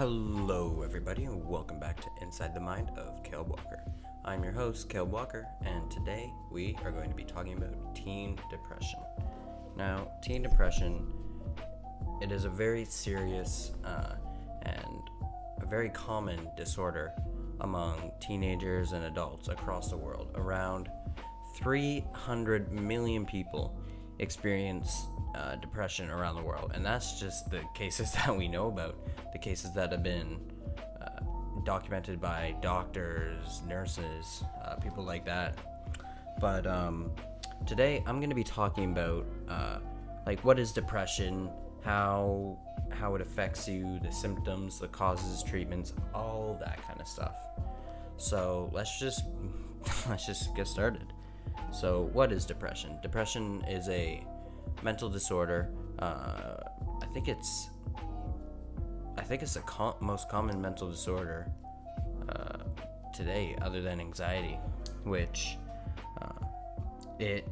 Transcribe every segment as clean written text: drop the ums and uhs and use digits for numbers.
Hello, everybody, and welcome back to Inside the Mind of Caleb Walker. I'm your host, Caleb Walker, and today we are going to be talking about teen depression. Now, teen depression, it is a very serious and a very common disorder among teenagers and adults across the world. Around 300 million people experience depression around the world, and that's just the cases that we know about, the cases that have been documented by doctors, nurses, people like that. But today I'm going to be talking about what is depression, how it affects you, the symptoms, the causes, treatments, all that kind of stuff. So let's just get started. So what is depression? Depression is a mental disorder. I think it's the most common mental disorder today, other than anxiety, which it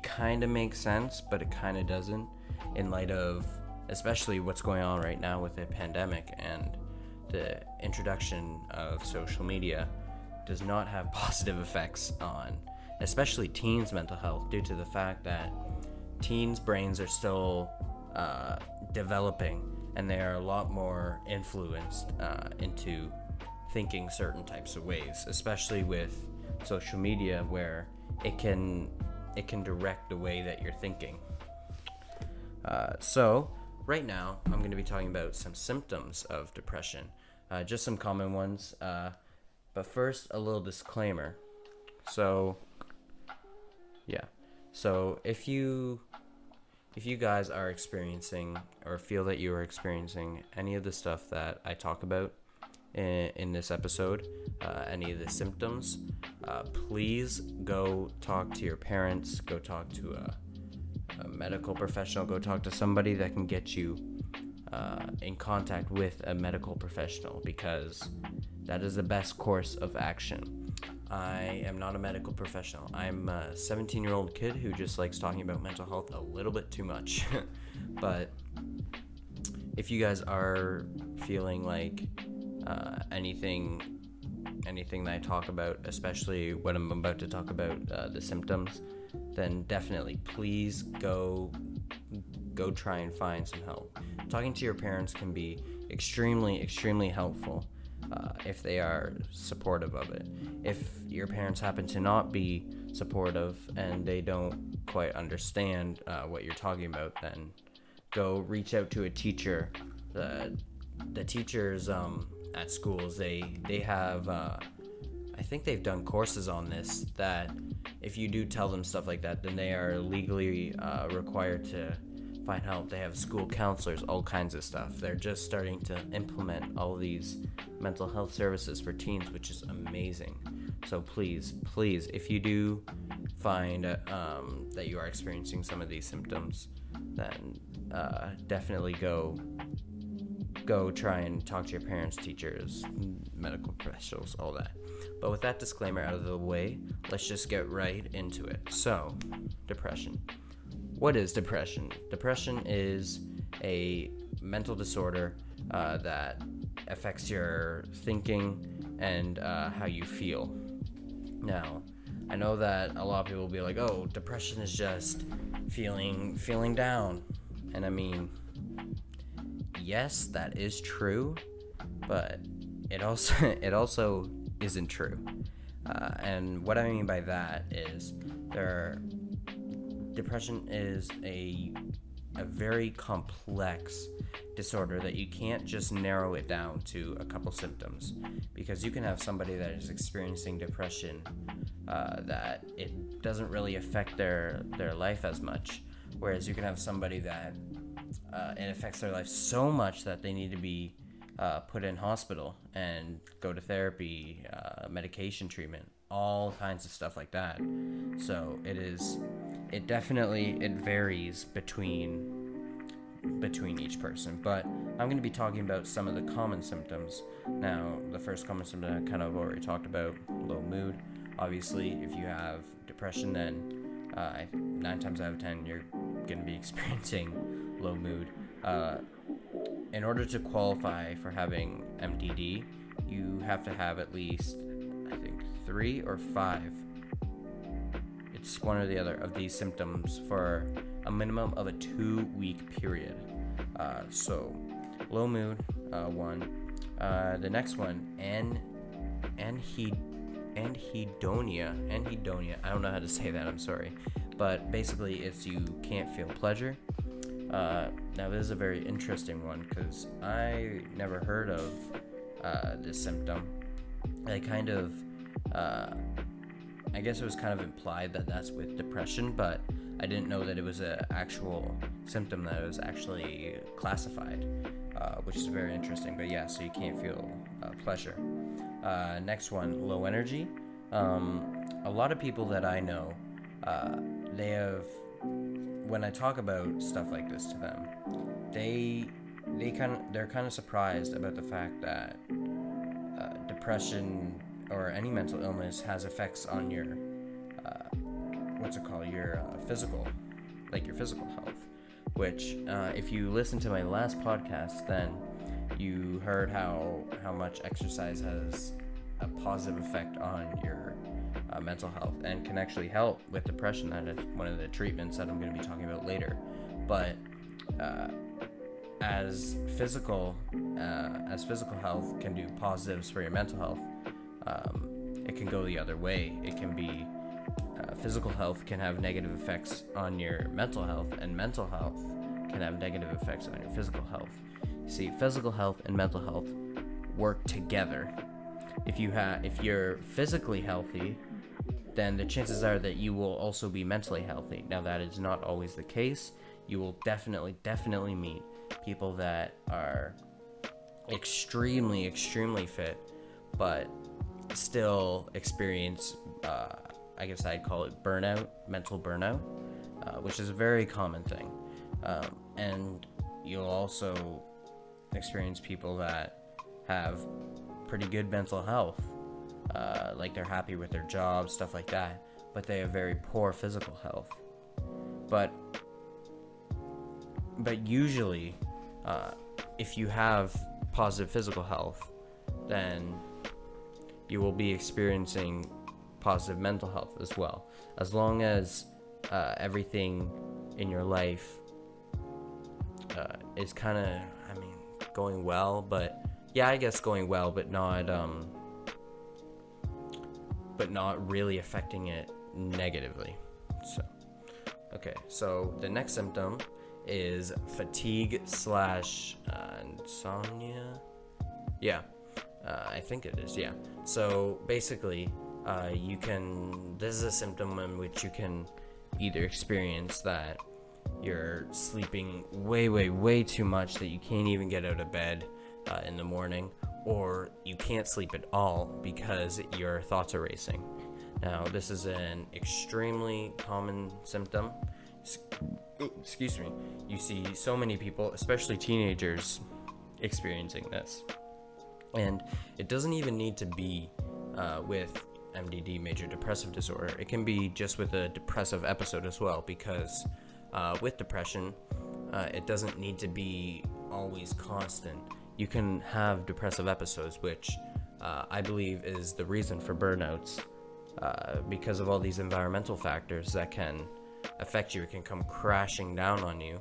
kind of makes sense, but it kind of doesn't, in light of especially what's going on right now with the pandemic, and the introduction of social media does not have positive effects on especially teens' mental health, due to the fact that teens' brains are still developing, and they are a lot more influenced into thinking certain types of ways, especially with social media, where it can direct the way that you're thinking. So right now I'm going to be talking about some symptoms of depression, just some common ones, but first a little disclaimer. So if you guys are experiencing or feel that you are experiencing any of the stuff that I talk about in this episode, any of the symptoms, please go talk to your parents, go talk to a medical professional, go talk to somebody that can get you in contact with a medical professional, because that is the best course of action. I am not a medical professional. I'm a 17-year-old kid who just likes talking about mental health a little bit too much. But if you guys are feeling like anything that I talk about, especially what I'm about to talk about, the symptoms, then definitely please go try and find some help. Talking to your parents can be extremely, extremely helpful if they are supportive of it. If your parents happen to not be supportive and they don't quite understand what you're talking about, then go reach out to a teacher. The teachers at schools, they have I think they've done courses on this, that if you do tell them stuff like that, then they are legally required to find help. They have school counselors, all kinds of stuff. They're just starting to implement all these mental health services for teens, which is amazing. So please, if you do find that you are experiencing some of these symptoms, then definitely go try and talk to your parents, teachers, medical professionals, all that. But with that disclaimer out of the way, let's just get right into it. So, depression. What is depression? Depression is a mental disorder that affects your thinking and how you feel. Now, I know that a lot of people will be like, oh, depression is just feeling down. And I mean, yes, that is true, but it also isn't true. And what I mean by that is depression is a very complex disorder that you can't just narrow it down to a couple symptoms, because you can have somebody that is experiencing depression that it doesn't really affect their life as much, whereas you can have somebody that it affects their life so much that they need to be put in hospital and go to therapy, medication treatment, all kinds of stuff like that. So it definitely varies between each person. But I'm going to be talking about some of the common symptoms. Now, the first common symptom I kind of already talked about, low mood. Obviously, if you have depression, then 9 times out of 10 you're going to be experiencing low mood. in order to qualify for having MDD, you have to have at least, I think, 3 or 5. It's one or the other of these symptoms for a minimum of a 2-week period. So, low mood, 1. The next one, anhedonia. I don't know how to say that, I'm sorry. But basically, it's you can't feel pleasure. Now, this is a very interesting one because I never heard of this symptom. I guess it was kind of implied that that's with depression, but I didn't know that it was an actual symptom that was actually classified, which is very interesting. But yeah, so you can't feel pleasure. Next one, low energy. A lot of people that I know, when I talk about stuff like this to them, they're kind of surprised about the fact that depression or any mental illness has effects on your your physical health, which if you listen to my last podcast, then you heard how much exercise has a positive effect on your mental health and can actually help with depression. That is one of the treatments that I'm going to be talking about later. But as physical health can do positives for your mental health, it can go the other way. It can be physical health can have negative effects on your mental health, and mental health can have negative effects on your physical health. You see, physical health and mental health work together. If you're physically healthy, then the chances are that you will also be mentally healthy. Now, that is not always the case. You will definitely meet people that are extremely fit, but still experience, I guess I'd call it mental burnout, which is a very common thing. And you'll also experience people that have pretty good mental health, like they're happy with their job, stuff like that, but they have very poor physical health. But usually, if you have positive physical health, then you will be experiencing positive mental health as well, as long as everything in your life is kind of, going well. But yeah, I guess going well, but not really affecting it negatively. So the next symptom is fatigue / insomnia. Yeah, I think it is. Yeah. So basically, this is a symptom in which you can either experience that you're sleeping way too much that you can't even get out of bed in the morning, or you can't sleep at all because your thoughts are racing. Now, this is an extremely common symptom. Excuse me. You see so many people, especially teenagers, experiencing this. And it doesn't even need to be with MDD, major depressive disorder. It can be just with a depressive episode as well, because with depression, it doesn't need to be always constant. You can have depressive episodes, which I believe is the reason for burnouts, because of all these environmental factors that can affect you. It can come crashing down on you.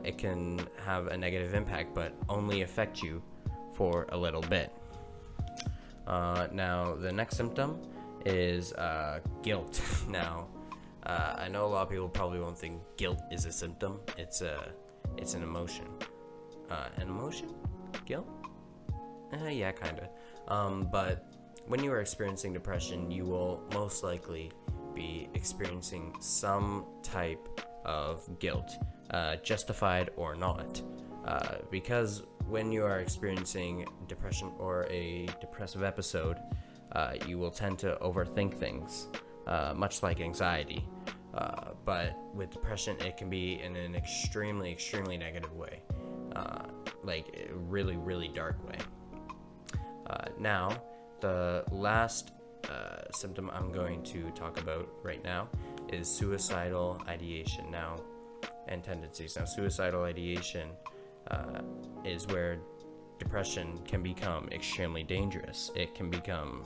It can have a negative impact, but only affect you for a little bit. Now, the next symptom is guilt. Now, I know a lot of people probably won't think guilt is a symptom. It's an emotion. An emotion? Guilt? Yeah, kinda. But when you are experiencing depression, you will most likely be experiencing some type of guilt, justified or not. Because when you are experiencing depression or a depressive episode, you will tend to overthink things, much like anxiety. But with depression, it can be in an extremely negative way, like a really dark way. Now, the last symptom I'm going to talk about right now is suicidal ideation and tendencies. Now, suicidal ideation is where depression can become extremely dangerous. It can become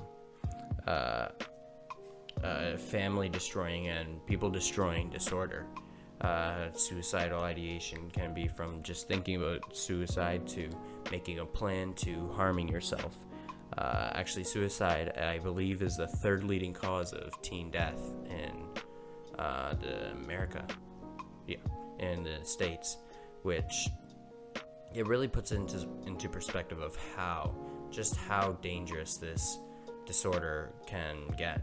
family destroying and people destroying disorder. Suicidal ideation can be from just thinking about suicide to making a plan to harming yourself. Actually, suicide, I believe, is the third leading cause of teen death in in the States, which it really puts into perspective of how dangerous this disorder can get.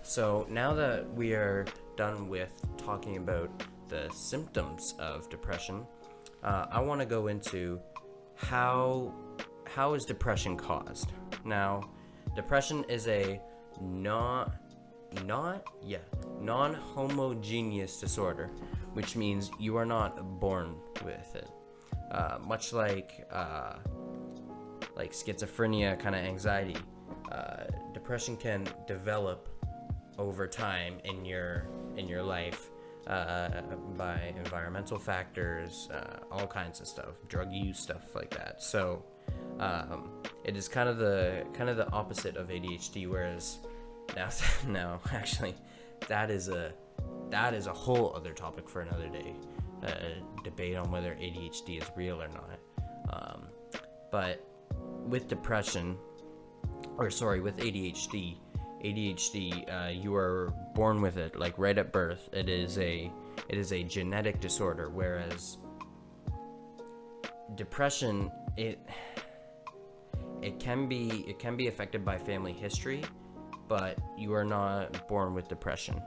So now that we are done with talking about the symptoms of depression, I want to go into how is depression caused. Now, depression is a non-homogeneous disorder, which means you are not born with it. Much like schizophrenia, kind of anxiety, depression can develop over time in your life by environmental factors, all kinds of stuff, drug use, stuff like that. So it is kind of the opposite of ADHD. Whereas now actually that is a whole other topic for another day. Debate on whether ADHD is real or not. But with ADHD, you are born with it, like right at birth. It is a genetic disorder, whereas depression, it can be affected by family history, but you are not born with depression.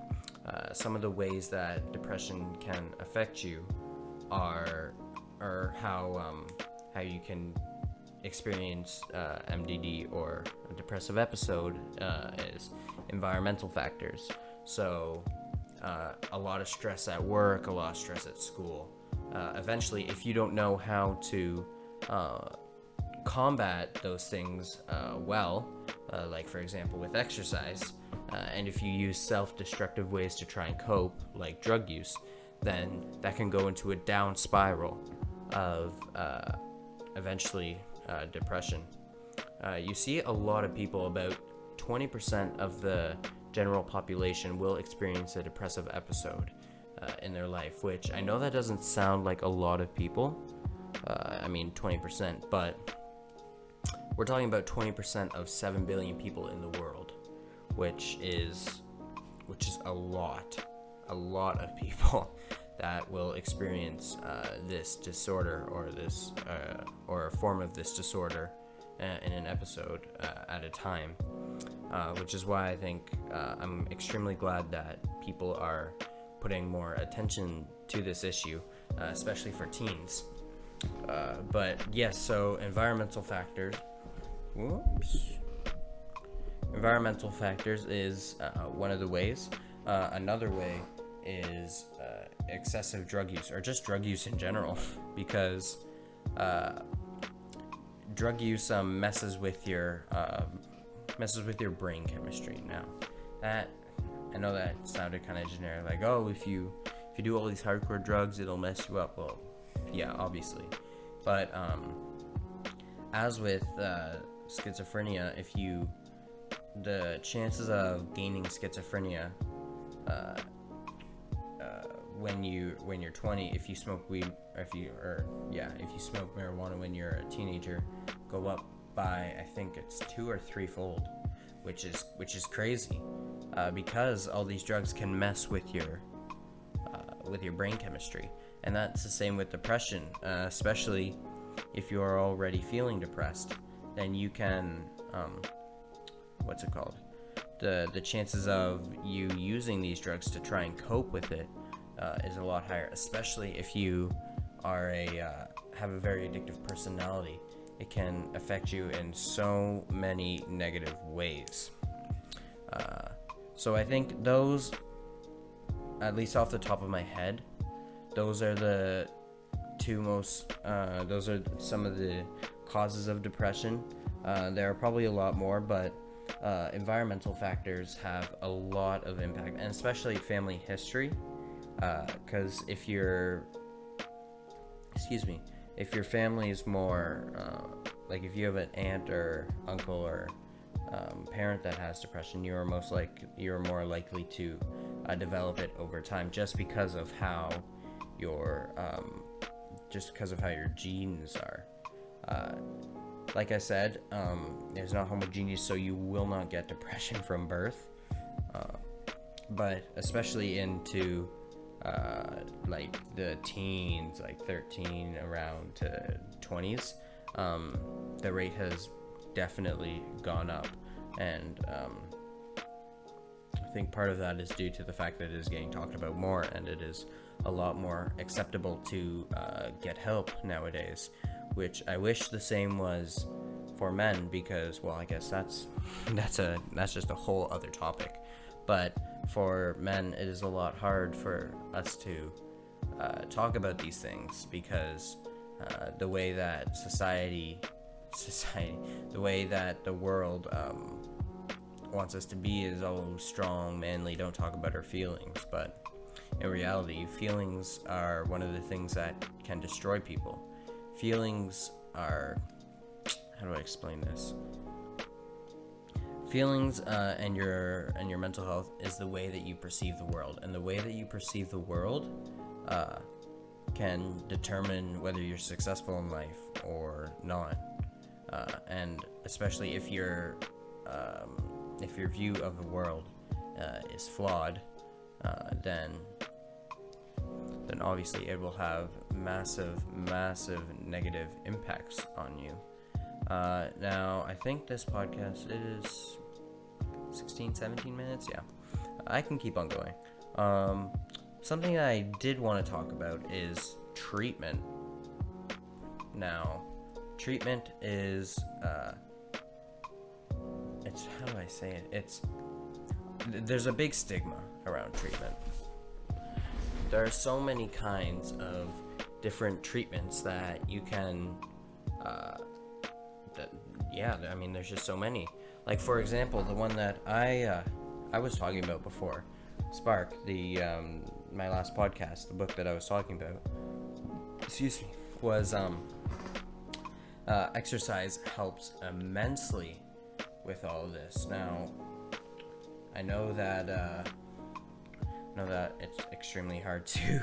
Some of the ways that depression can affect you are how you can experience MDD or a depressive episode is environmental factors. So a lot of stress at work, a lot of stress at school. Eventually, if you don't know how to combat those things well, like for example with exercise, and if you use self-destructive ways to try and cope, like drug use, then that can go into a down spiral of eventually depression. You see a lot of people, about 20% of the general population will experience a depressive episode in their life, which I know that doesn't sound like a lot of people. 20%, but we're talking about 20% of 7 billion people in the world, which is a lot of people that will experience this disorder or a form of this disorder in an episode at a time, which is why I think I'm extremely glad that people are putting more attention to this issue, especially for teens. But yes, so environmental factors. Environmental factors is one of the ways. Another way is excessive drug use, or just drug use in general, because drug use messes with your brain chemistry. Now, that, I know that sounded kind of generic, like, oh, if you do all these hardcore drugs, it'll mess you up. Well, yeah, obviously, but as with schizophrenia, the chances of gaining schizophrenia when you're 20, if you smoke weed, if you smoke marijuana when you're a teenager, go up by, I think it's 2 or 3-fold, which is crazy, because all these drugs can mess with your brain chemistry. And that's the same with depression, especially if you are already feeling depressed, then you can the chances of you using these drugs to try and cope with it is a lot higher, especially if you are have a very addictive personality. It can affect you in so many negative ways. So I think those, at least off the top of my head, those are the two most, those are some of the causes of depression. There are probably a lot more, but environmental factors have a lot of impact, and especially family history, because if if your family is more, like if you have an aunt or uncle or parent that has depression, you're more likely to develop it over time, just because of how your genes are. Like I said, it's not homogeneous, so you will not get depression from birth. But especially into like the teens, like 13 around to 20s, the rate has definitely gone up. And I think part of that is due to the fact that it is getting talked about more, and it is a lot more acceptable to get help nowadays, which I wish the same was for men, because, well, I guess that's just a whole other topic. But for men, it is a lot hard for us to talk about these things, because the way that the way that the world wants us to be is, oh, strong, manly, don't talk about our feelings. But in reality, feelings are one of the things that can destroy people. Feelings are, how do I explain this? Feelings and your mental health is the way that you perceive the world, and the way that you perceive the world can determine whether you're successful in life or not. And especially if your view of the world is flawed, then obviously it will have massive negative impacts on you. Now, I think this podcast is 17 minutes. Yeah, I can keep on going. Something I did want to talk about is treatment. Now, treatment is it's, how do I say it? There's a big stigma around treatment. There are so many kinds of different treatments that you can there's just so many. Like, for example, the one that I was talking about before, Spark, my last podcast, the book that I was talking about, was exercise helps immensely with all of this. Now, I know that it's extremely hard to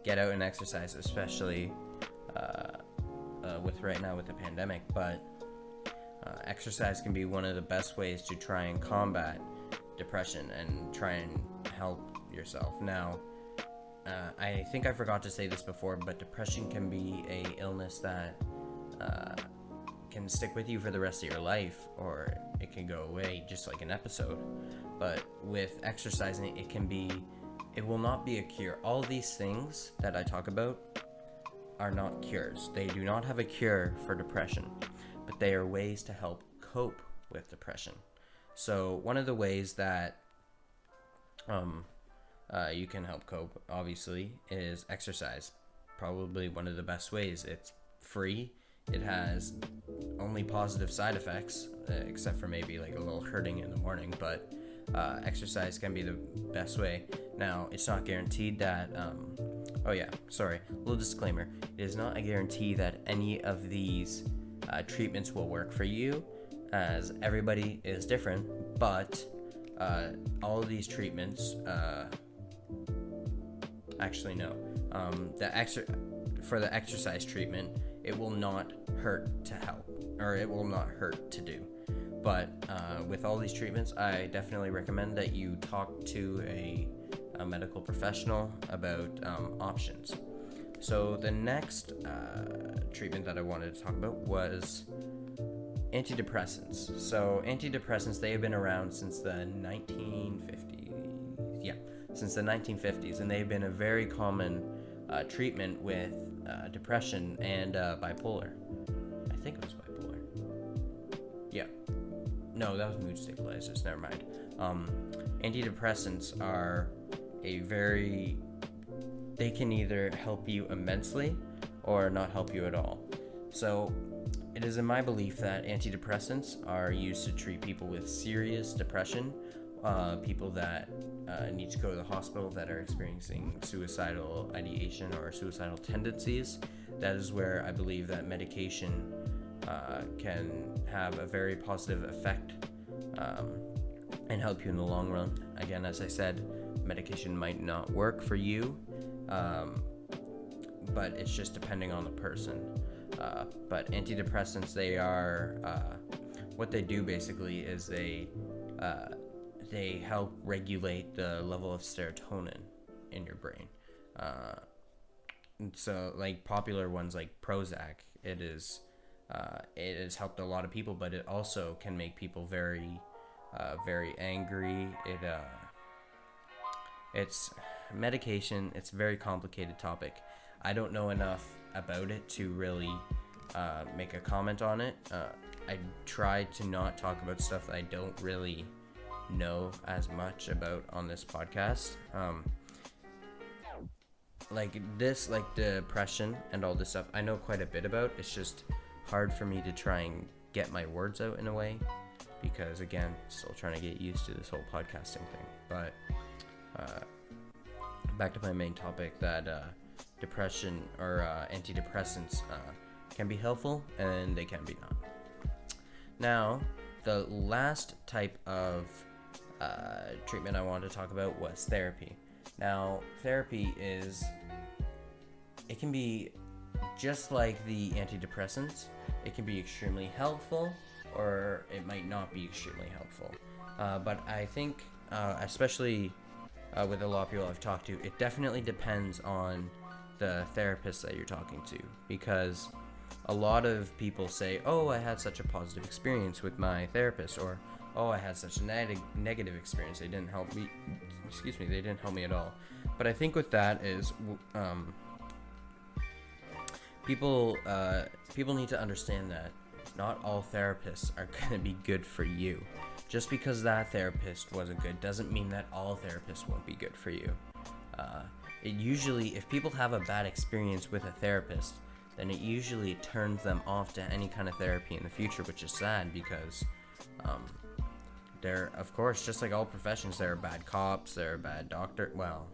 get out and exercise, especially with the pandemic, but exercise can be one of the best ways to try and combat depression and try and help yourself. Now, I think I forgot to say this before, but depression can be a illness that can stick with you for the rest of your life, or it can go away just like an episode. But with exercising, it will not be a cure. All these things that I talk about are not cures. They do not have a cure for depression, but they are ways to help cope with depression. So one of the ways that you can help cope, obviously, is exercise. Probably one of the best ways. It's free. It has only positive side effects, except for maybe like a little hurting in the morning, but exercise can be the best way. Now, it's not guaranteed that little disclaimer, it is not a guarantee that any of these treatments will work for you, as everybody is different, but all of these treatments for the exercise treatment, it will not hurt to help, or it will not hurt to do. But with all these treatments, I definitely recommend that you talk to a medical professional about options. So the next treatment that I wanted to talk about was antidepressants. So antidepressants, they have been around since the 1950s. Yeah, since the 1950s, and they've been a very common treatment with depression and bipolar. I think it was bipolar. Yeah. No, that was mood stabilizers. Never mind. Antidepressants are they can either help you immensely or not help you at all. So it is in my belief that antidepressants are used to treat people with serious depression people that need to go to the hospital that are experiencing suicidal ideation or suicidal tendencies. That is where I believe that medication can have a very positive effect and help you in the long run. Again, as I said, medication might not work for you, but it's just depending on the person. But antidepressants, they are what they do basically is they help regulate the level of serotonin in your brain. So like popular ones like Prozac, it has helped a lot of people, but it also can make people very angry. It's medication. It's a very complicated topic. I don't know enough about it to really make a comment on it. I try to not talk about stuff that I don't really know as much about on this podcast. Like depression and all this stuff, I know quite a bit about. It's just hard for me to try and get my words out in a way, because again, still trying to get used to this whole podcasting thing. But back to my main topic, that depression or antidepressants can be helpful and they can be not. Now, the last type of treatment I wanted to talk about was therapy. Now, therapy it can be just like the antidepressants. It can be extremely helpful, or it might not be extremely helpful. But I think, especially with a lot of people I've talked to, it definitely depends on the therapist that you're talking to, because a lot of people say, oh, I had such a positive experience with my therapist, or oh, I had such a negative experience, they didn't help me at all. But I think with that is people need to understand that not all therapists are going to be good for you. Just because that therapist wasn't good doesn't mean that all therapists won't be good for you. It usually, if people have a bad experience with a therapist, then it usually turns them off to any kind of therapy in the future, which is sad, because they're, of course, just like all professions, there are bad cops, there are bad doctors. Well,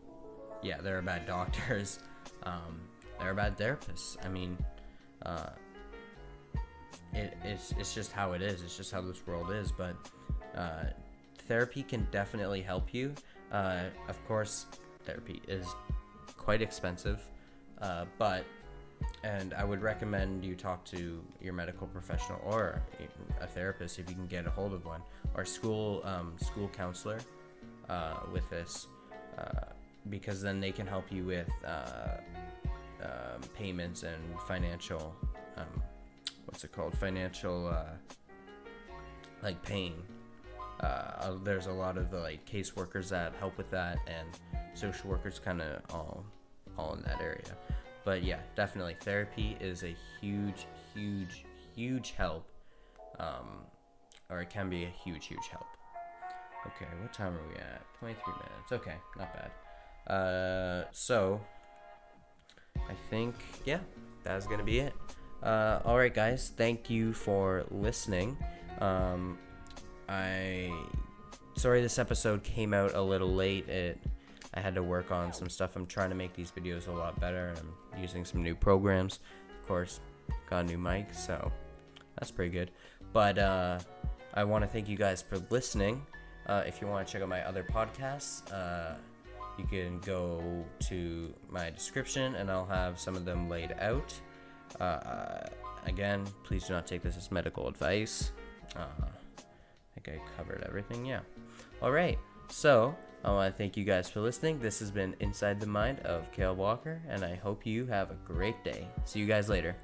yeah, there are bad doctors. There are bad therapists. I mean, it's just how it is. It's just how this world is. But therapy can definitely help you. Of course, therapy is quite expensive, and I would recommend you talk to your medical professional or a therapist if you can get a hold of one, or school counselor with this, because then they can help you with payments and financial financial like paying. There's a lot of like caseworkers that help with that, and social workers kind of all in that area. But yeah, definitely therapy is a huge help, or it can be a huge help. Okay, what time are we at? 23 minutes. Okay, not bad. So I think, yeah, that's gonna be it. Alright guys, thank you for listening. Sorry this episode came out a little late. I had to work on some stuff. I'm trying to make these videos a lot better, and I'm using some new programs. Of course, got a new mic, so that's pretty good. But I want to thank you guys for listening. If you want to check out my other podcasts, you can go to my description, and I'll have some of them laid out. Again, please do not take this as medical advice. I think I covered everything, yeah. Alright, so I want to thank you guys for listening. This has been Inside the Mind of Cale Walker, and I hope you have a great day. See you guys later.